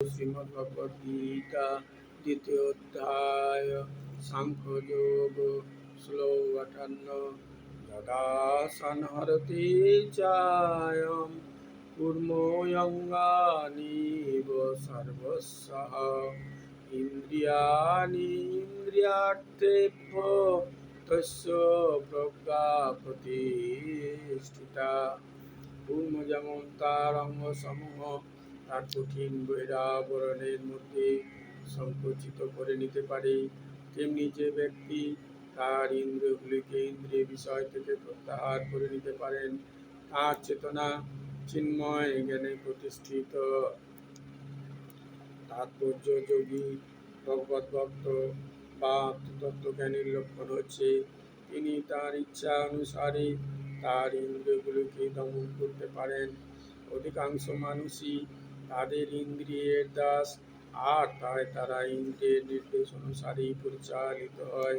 শ্রীমদ্ভগবদ্গীতা দ্বিতীয় অধ্যায় সাংখ্যযোগ শ্লোক 58 যদা সংহরতি চায়ম কুর্ময়ঙ্গানিব সর্বস্যঃ ইন্দ্রিয়াণি ইন্দ্রিয়ার্থেভ্যো তস্য প্রজ্ঞা প্রতিষ্ঠিতা। কূর্ম যেমন তার অঙ্গ সমূহ তার কঠিন বহিরাবরণের মধ্যে সংকুচিত করে নিতে পারে, তেমনি যে ব্যক্তি তার ইন্দ্রিয়গুলিকে ইন্দ্রিয় বিষয় থেকে প্রত্যাহার করে নিতে পারেন তার চেতনা চিন্ময় জ্ঞানে প্রতিষ্ঠিত। তাৎপর্য: যোগী ভগবত ভক্ত বা তত্ত্বজ্ঞানীর লক্ষণ হচ্ছে তিনি তার ইচ্ছা অনুসারে তার ইন্দ্রিয়গুলিকে দমন করতে পারেন। অধিকাংশ মানুষই তাদের ইন্দ্রিয়ের দাস, আর তাই তারা ইন্দ্রিয়ের নির্দেশ অনুসারেই পরিচালিত হয়।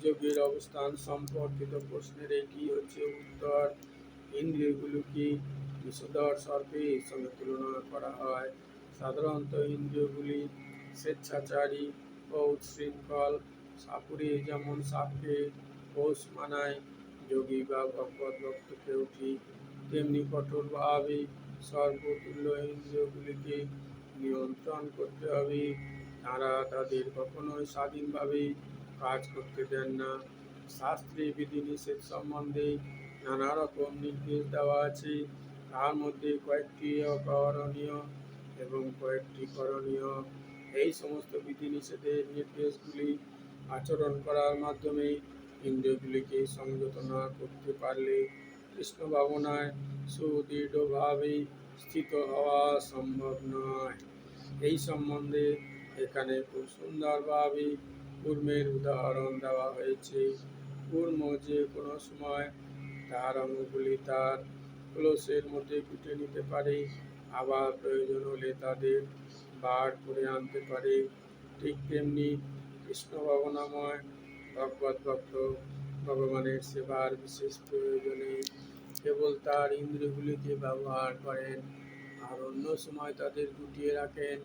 যোগীর অবস্থান সম্পর্কিত প্রশ্নের এটি হচ্ছে উত্তর। ইন্দ্রিয়গুলিকে বিষধর সর্পের সঙ্গে তুলনা করা হয়। সাধারণত ইন্দ্রিয়গুলি স্বেচ্ছাচারী ও উচ্ছৃঙ্খল। সাপুড়ে যেমন সাপকে পোষ মানায়, যোগী বা ভগবত ভক্তকেও ঠিক তেমনি কঠোরভাবে সর্বতুল্য ইন্দ্রিয়গুলিকে নিয়ন্ত্রণ করতে হবে। তাঁরা তাদের কখনোই স্বাধীনভাবে কাজ করতে দেন না। শাস্ত্রে বিধিনিষেধ সম্বন্ধে নানা রকম নির্দেশ দেওয়া আছে, তার মধ্যে কয়েকটি অকরণীয় এবং কয়েকটি করণীয়। এই সমস্ত বিধিনিষেধের নির্দেশগুলি আচরণ করার মাধ্যমে ইন্দ্রিয়গুলিকে সংযত না করতে পারলে কৃষ্ণ ভাবনায় সুদৃঢ়ভাবে স্থিত হওয়া সম্ভব নয়। এই সম্বন্ধে এখানে খুব সুন্দরভাবে কূর্মের উদাহরণ দেওয়া হয়েছে। কূর্ম যে কোনো সময় তার অঙ্গগুলি তার ক্লোশের মধ্যে কুটে নিতে পারে, আবার প্রয়োজন হলে তাদের বার করে আনতে পারে। ঠিক তেমনি কৃষ্ণ ভাবনাময় ভগবত ভক্ত ভগবানের সেবার বিশেষ প্রয়োজনে কেবল তার ইন্দ্রিয়গুলিকে ব্যবহার করেন, আর অন্য সময় তাদের গুটিয়ে রাখেন।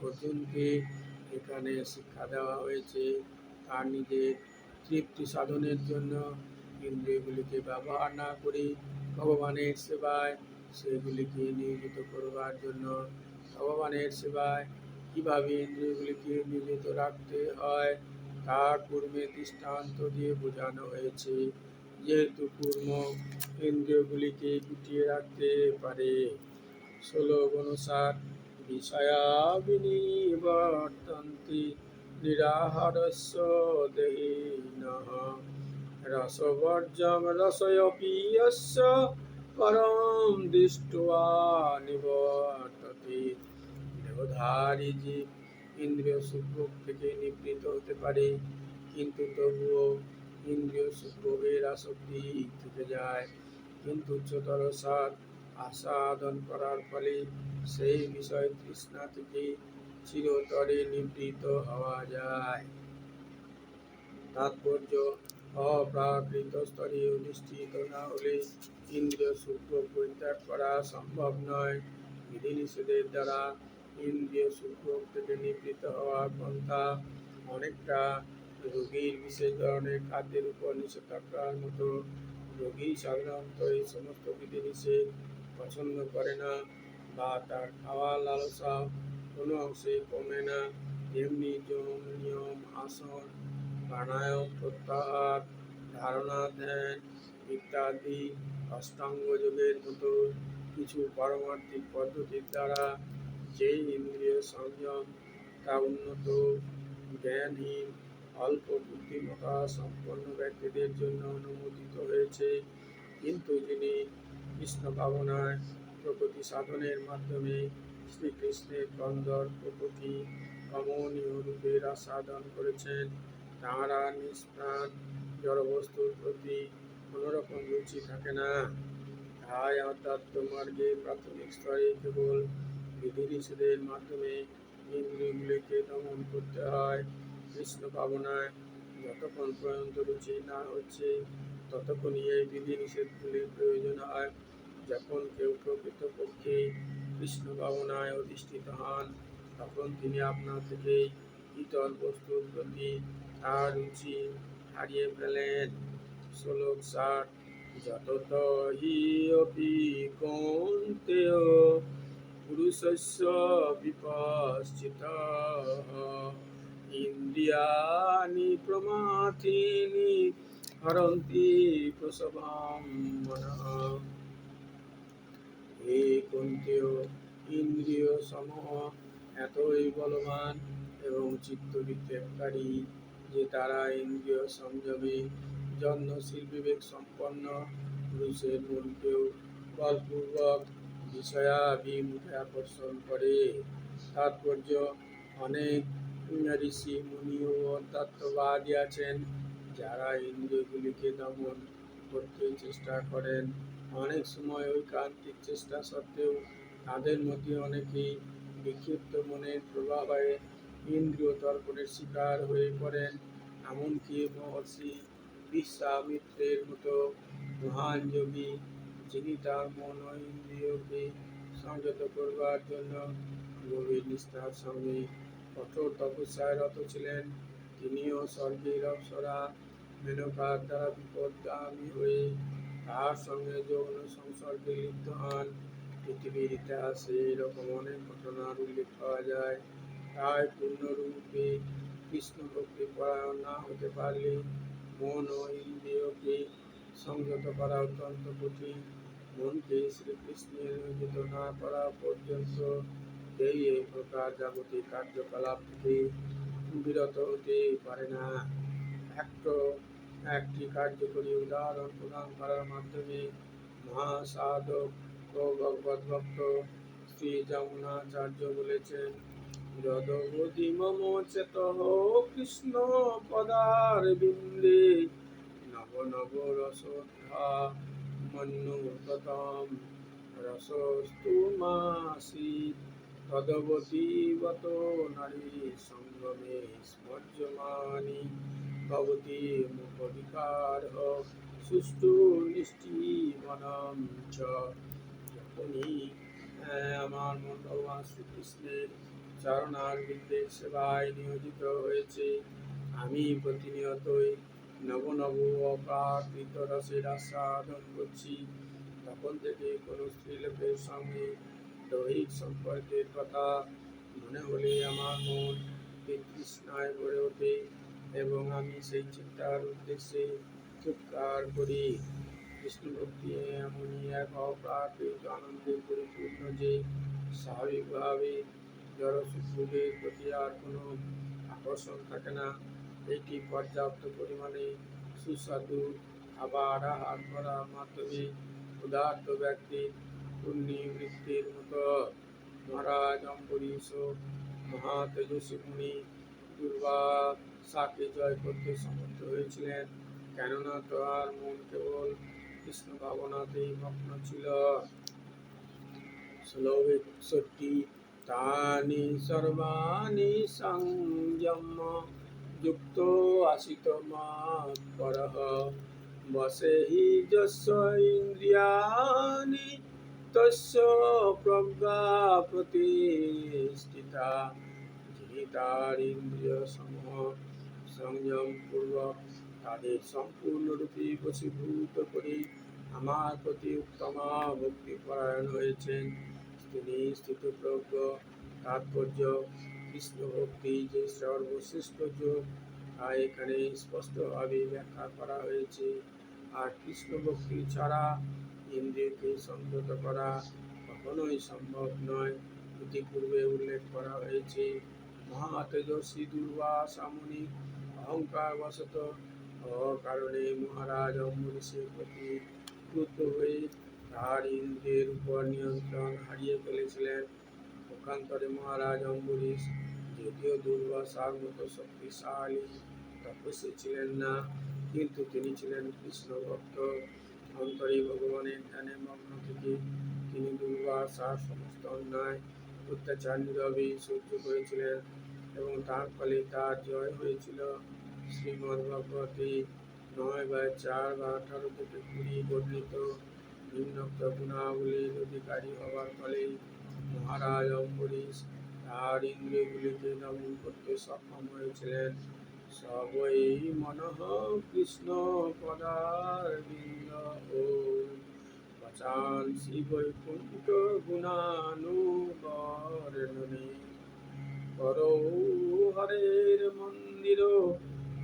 অর্জুনকে এখানে শিক্ষা দেওয়া হয়েছে তার নিজের তৃপ্তি সাধনের জন্য ইন্দ্রিয়গুলিকে ব্যবহার না করে ভগবানের সেবায় সেগুলিকে নিয়োজিত করবার জন্য। ভগবানের সেবায় কীভাবে ইন্দ্রিয়গুলিকে নিয়োজিত রাখতে হয় তা কূর্মের দৃষ্টান্ত দিয়ে বোঝানো হয়েছে। যেহেতু কূর্ম ইন্দ্রিয়গুলিকে গুটিয়ে রাখতে পারে। শ্লোক অনুসার বিষয়া বিনিবর্তন্তি নিরাহারস্য দেহিনঃ রসবর্জং রসয়পি যস্য পরম দৃष्ट्वा নিবর্ততে। দেহধারী জীব ইন্দ্রিয় সুখভোগ থেকে নিবৃত্ত হতে পারে, কিন্তু তবুও ইন্দ্রিয় সুখভোগের আসক্তি থেকে যায়। কিন্তু উচ্চতর স্বাদ আস্বাদন করার ফলে সেই বিষয় তৃষ্ণা থেকে চিরতরে নিবৃত্ত হওয়া যায়। তাৎপর্য: অপ্রাকৃত স্তরে অধিষ্ঠিত না হলে ইন্দ্রিয় সুখভোগ পরিত্যাগ করা সম্ভব নয়। বিধিনিষেধের দ্বারা ইন্দ্রিয় সুখভোগ থেকে নিবৃত্ত হওয়ার পন্থা অনেকটা রোগীর বিশেষ ধরনের খাদ্যের উপর নিষেধাজ্ঞার মতো। রোগী সাধারণত এই সমস্ত বিধিনিষেধ পছন্দ করে না, বা তার খাওয়ার লালসা কোনো অংশে কমে না। তেমনি যম, নিয়ম, আসন, প্রাণায়াম, প্রত্যাহার, ধারণা, ধ্যান ইত্যাদি অষ্টাঙ্গ যোগের মতো কিছু পারমার্থিক পদ্ধতির দ্বারা যে ইন্দ্রিয় সংযম তা উন্নত জ্ঞানহীন অল্প বুদ্ধিমত্তা সম্পন্ন ব্যক্তিদের জন্য অনুমোদিত হয়েছে। কিন্তু যিনি কৃষ্ণ ভাবনায় প্রকৃতি সাধনের মাধ্যমে শ্রীকৃষ্ণের কন্দর্প প্রতি কমনীয় রূপের আস্বাদন করেছেন, তাঁরা নিষ্প্রাণ জড়বস্তুর প্রতি কোনোরকম রুচি থাকে না। তাই আধ্যাত্ম মার্গে প্রাথমিক স্তরে কেবল বিধিনিষেধের মাধ্যমে ইন্দ্রিয়গুলিকে দমন করতে হয়। কৃষ্ণ ভাবনায় যতক্ষণ পর্যন্ত রুচি না হচ্ছে ততক্ষণই এই বিধিনিষেধগুলির প্রয়োজন হয়। যখন কেউ প্রকৃতপক্ষে কৃষ্ণ ভাবনায় অধিষ্ঠিত হন তখন তিনি আপনা থেকেই ইতর বস্তুর প্রতি তার রুচি হারিয়ে ফেলেন। শ্লোক 60। যতত হি অপি কৌন্তেয় পুরুষস্য বিপশ্চিতঃ ইন্দ্রিয়াণি প্রমাথিনি হরন্তি প্রসভাম মনঃ। হে কুন্তেয়, ইন্দ্রিয় সমূহ এতই বলবান এবং চিত্ত বিক্ষেপকারী যে তারা ইন্দ্রিয় সংযমে যত্নশীল বিবেক সম্পন্ন পুরুষের মনকেও বলপূর্বক বিষয়াভিমুখে আকর্ষণ করে। তাৎপর্য: অনেক ঋষি মুনি ও অধ্যাত্মবাদী আছেন যারা ইন্দ্রিয়গুলিকে দমন করতে চেষ্টা করেন। অনেক সময় ঐকান্তিক চেষ্টা সত্ত্বেও তাদের মধ্যে অনেকেই বিক্ষিপ্ত মনের প্রভাবে ইন্দ্রিয় তর্পণের শিকার হয়ে পড়েন। এমনকি মহর্ষি বিশ্বামিত্রের মতো মহান যোগী, যিনি তার মন ও ইন্দ্রিয়কে সংযত করবার জন্য গভীর নিষ্ঠার সঙ্গে কঠোর তপস্যায় রত ছিলেন, তিনিও স্বর্গের অপ্সরা মেনকার দ্বারা বিপদগামী হয়ে তার সঙ্গে যৌন সংসর্গে লিপ্ত হন। পৃথিবীর ইতিহাসে এরকম অনেক ঘটনার উল্লেখ পাওয়া যায়। তাই পূর্ণরূপে কৃষ্ণ ভক্তি পরায়ণ না হতে পারলে মন ও ইন্দ্রিয়কে সংযত করা অত্যন্ত কঠিন। মনকে শ্রীকৃষ্ণে নিয়োজিত না করা পর্যন্ত কেউ এই প্রকার জাগতিক কার্যকলাপ থেকে বিরত হতে পারে না। একটি কার্যকরী উদাহরণ প্রদান করার মাধ্যমে মহাসাধক ও ভগবত ভক্ত শ্রী যমুনাচার্য বলেছেন, যদবধি মম চেতঃ কৃষ্ণ পদারবিন্দে নব নব রসোত্থা মন্যুততম রসস্তু মাসীৎ তদবতীবত নারী সঙ্গমে স্মর্যমানি ভবতি মুখবিকারঃ সুষ্ঠু নিষ্ঠীবনম চ। যখনই আমার মন ভগবান শ্রীকৃষ্ণের চরণারবিন্দের সেবায় নিয়োজিত হয়েছে, আমি প্রতিনিয়তই নব নব অপ্রাকৃত রসের আস্বাদন করছি। তখন থেকে কোনো স্ত্রীলোকের সঙ্গে দৈহিক সম্পর্কের কথা মনে হলে আমার মন তৃষ্ণায় ভরে ওঠে এবং আমি সেই চিন্তার উদ্দেশ্যে চিৎকার করি। কৃষ্ণ ভক্তি এমনই এক অপ্রাকৃত আনন্দে পরিপূর্ণ যে স্বাভাবিকভাবে জড়সুখভোগের প্রতি আর কোনো আকর্ষণ থাকে না। এটি পর্যাপ্ত পরিমাণে সুস্বাদু খাবার আহার করার মাধ্যমে ক্ষুধার্ত ব্যক্তির পুণ্যবৃত্তির মতো। মহারাজ অম্বরীশ মহাতেজস্বী মুনি দুর্বাসাকে জয় করতে সমর্থ হয়েছিলেন, কেননা তার মন কেবল কৃষ্ণ ভাবনাতেই মগ্ন ছিল। শ্লোক 61। তানি সর্বাণি সংযম্য যুক্তো আসিত মৎপরঃ বশে হি যস্য ইন্দ্রিয়াণি তস্য প্রজ্ঞা প্রতিষ্ঠিতা। যিনি তার ইন্দ্রিয় সমূহ সংযম পূর্বক তাদের সম্পূর্ণরূপে বশীভূত করে আমার প্রতি উত্তম ভক্তি পরায়ণ হয়েছেন, তিনি স্থিতপ্রজ্ঞ। তাৎপর্য: কৃষ্ণ ভক্তি যে সর্বশ্রেষ্ঠ যোগ তা এখানে স্পষ্টভাবে ব্যাখ্যা করা হয়েছে। আর কৃষ্ণ ভক্তি ছাড়া ইন্দ্রিয়কে সংযত করা কখনোই সম্ভব নয়। ইতিপূর্বে উল্লেখ করা হয়েছে, মহাতেজস্বী দুর্বাসা মুনি অহংকার বশত অকারণে মহারাজ অম্বরীশের প্রতি ক্রুদ্ধ হয়ে তার ইন্দ্রিয়ের উপর নিয়ন্ত্রণ হারিয়ে ফেলেছিলেন। পক্ষান্তরে মহারাজ অম্বরীশ যদিও দুর্বাসার মতো শক্তিশালী তপস্বী ছিলেন না, কিন্তু তিনি ছিলেন কৃষ্ণ ভক্ত। অন্তরে ভগবানের ধ্যানে মগ্ন থেকে তিনি দুর্বাসার সমস্ত অন্যায় অত্যাচার নীরবে সহ্য করেছিলেন এবং তার ফলে তার জয় হয়েছিল। শ্রীমদ্ভাগবতে 9/4-18-20 বর্ণিত নিম্নোক্ত গুণাবলীর অধিকারী হবার ফলে মহারাজ অম্বরীশ তার ইন্দ্রিয়গুলিকে দমন করতে সক্ষম হয়েছিলেন। সবই মনঃ কৃষ্ণ পদারবিন্দ ও বচাংসি বৈকুণ্ঠ গুণানুবর্ণনে। করৌ হরের মন্দির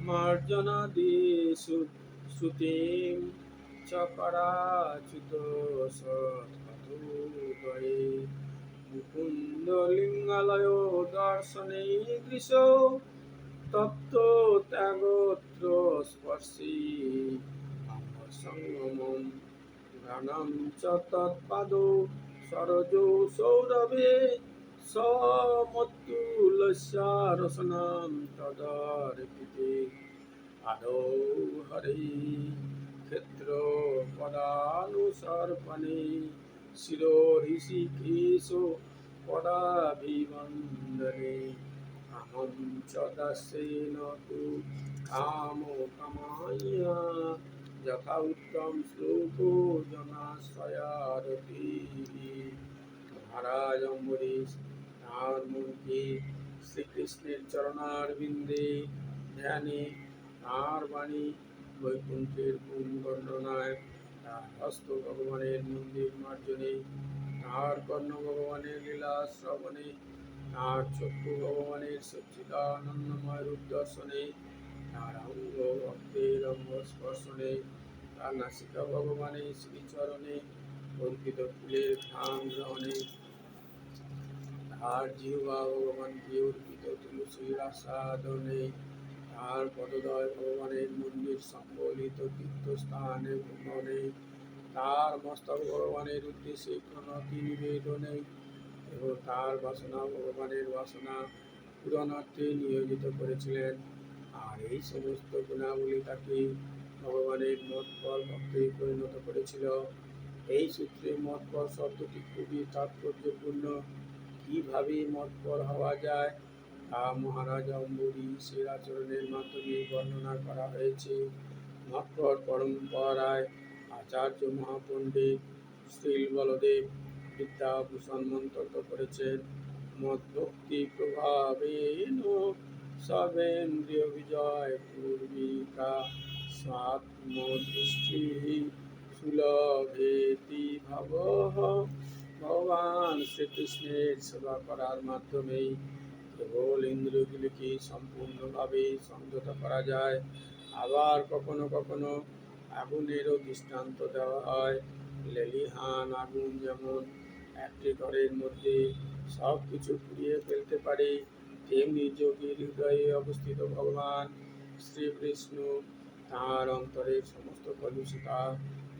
মার্জনাদিষু শ্রুতিং চকরাচ্যুত সৎপথোদয়ে। মুকুন্দ লিঙ্গালয় দর্শনে দৃশ তপ্ত ত্যাগোত্র স্পর্শী সঙ্গমম গানম চ তৎপাদো সরজো সৌরভে সমতুলস্য রসনাম তদর্পিতে। আদৌ হরে ক্ষেত্র পদানুসর্পণে শিরো ঋষিকেশ পদাভিবন্দনে। কামং চ দাস্যেন তু কামো কামায়া যথা উত্তম শ্লোকো জনাশ্রয়ারতি। মহারাজ অম্বরীশ তাঁর মনকে শ্রীকৃষ্ণের চরণারবিন্দে ধ্যানে, তাঁর বাণী বৈকুণ্ঠের গুণ বর্ণনায়, তাঁর হস্ত ভগবানের মন্দির মার্জনে, তাঁর কর্ণ ভগবানের লীলা শ্রবণে, তাঁর চক্ষু ভগবানের সচ্চিদানন্দময় রূপ দর্শনে, তাঁর অঙ্গ ভক্তের অঙ্গ স্পর্শনে, তাঁর নাসিকা ভগবানের শ্রীচরণে অর্পিত ফুলের ঘ্রাণ গ্রহণে, তাঁর জিহ্বা ভগবানকে অর্পিত তুলসীর আস্বাদনে, তাঁর পদদয় ভগবানের মন্দির সম্বলিত তীর্থস্থানে ভ্রমণে, তাঁর মস্তক ভগবানের উদ্দেশ্যে প্রণতি নিবেদনে এবং তাঁর বাসনা ভগবানের বাসনা পূরণার্থে নিয়োজিত করেছিলেন। আর এই সমস্ত গুণাবলী তাকে ভগবানের মৎপর ভক্তে পরিণত করেছিল। এই সূত্রে মৎপর শব্দটি খুবই তাৎপর্যপূর্ণ। কিভাবে মৎপর হওয়া যায় তা মহারাজ অম্বরীশের আচরণের মাধ্যমে বর্ণনা করা হয়েছে। মৎপর পরম্পরায় আচার্য মহাপণ্ডিত শ্রীল বলদেব বিদ্যাভূষণ মন্তব্য করেছেন, মদ্ভক্তি প্রভাবেন সবেন্দ্রিয় বিজয় পূর্বিকা স্বাত্মদৃষ্টি সুলভেতি ভাবঃ। ভগবান শ্রীকৃষ্ণের সেবা করার মাধ্যমেই কেবল ইন্দ্রিয়গুলিকে সম্পূর্ণভাবে সংযত করা যায়। আবার কখনো কখনো আগুনেরও দৃষ্টান্ত দেওয়া হয়। লেলিহান আগুন যেমন একটি ঘরের মধ্যে সব কিছু পুড়িয়ে ফেলতে পারে, তেমনি যোগীর হৃদয়ে অবস্থিত ভগবান শ্রীকৃষ্ণ তাঁর অন্তরের সমস্ত কলুষিতা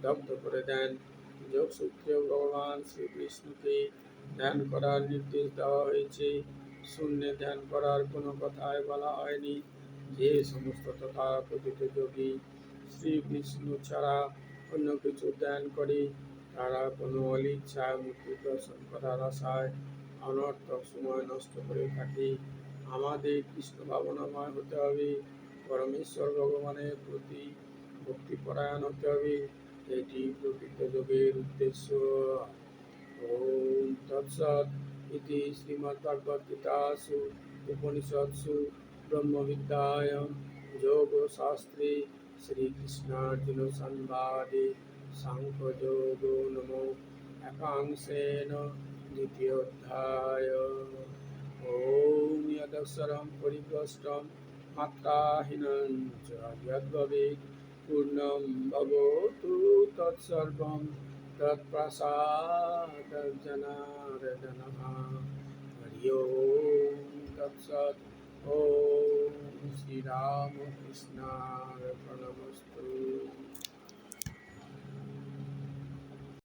দগ্ধ করে দেন। যোগসূত্রেও ভগবান শ্রীকৃষ্ণকে ধ্যান করার নির্দেশ দেওয়া হয়েছে। শূন্যে ধ্যান করার কোনো কথাই বলা হয়নি। যে সমস্ত তথাকথিত যোগী শ্রীবিষ্ণু ছাড়া অন্য কিছু ধ্যান করে, তারা কোনো অলিচ্ছায় মূর্তি দর্শন করার আশায় অনর্থক সময় নষ্ট করে থাকে। আমাদের কৃষ্ণ ভাবনাময় হতে হবে, পরমেশ্বর ভগবানের প্রতি ভক্তিপরায়ণ হতে হবে। এটি প্রকৃত যোগের উদ্দেশ্য। ওম তৎসৎ ইতি শ্রীমদ্ভগবদ্গীতাসু উপনিষৎসু ব্রহ্মবিদ্যায়াং যোগশাস্ত্রে শ্রীকৃষ্ণার্জুন সংবাদে সাংখ্যযোগো নামো একাংশেন দ্বিতীয়োধ্যায়। ওম যদক্ষরং পরিভ্রষ্টং মাত্রাহীনং চ যদ্ভবেৎ পূর্ণং ভবতু তৎসর্বং তৎপ্রসাদজনার্দনঃ। হরি ওম তৎসৎ। ওম শ্রীরামকৃষ্ণার্পণমস্তু।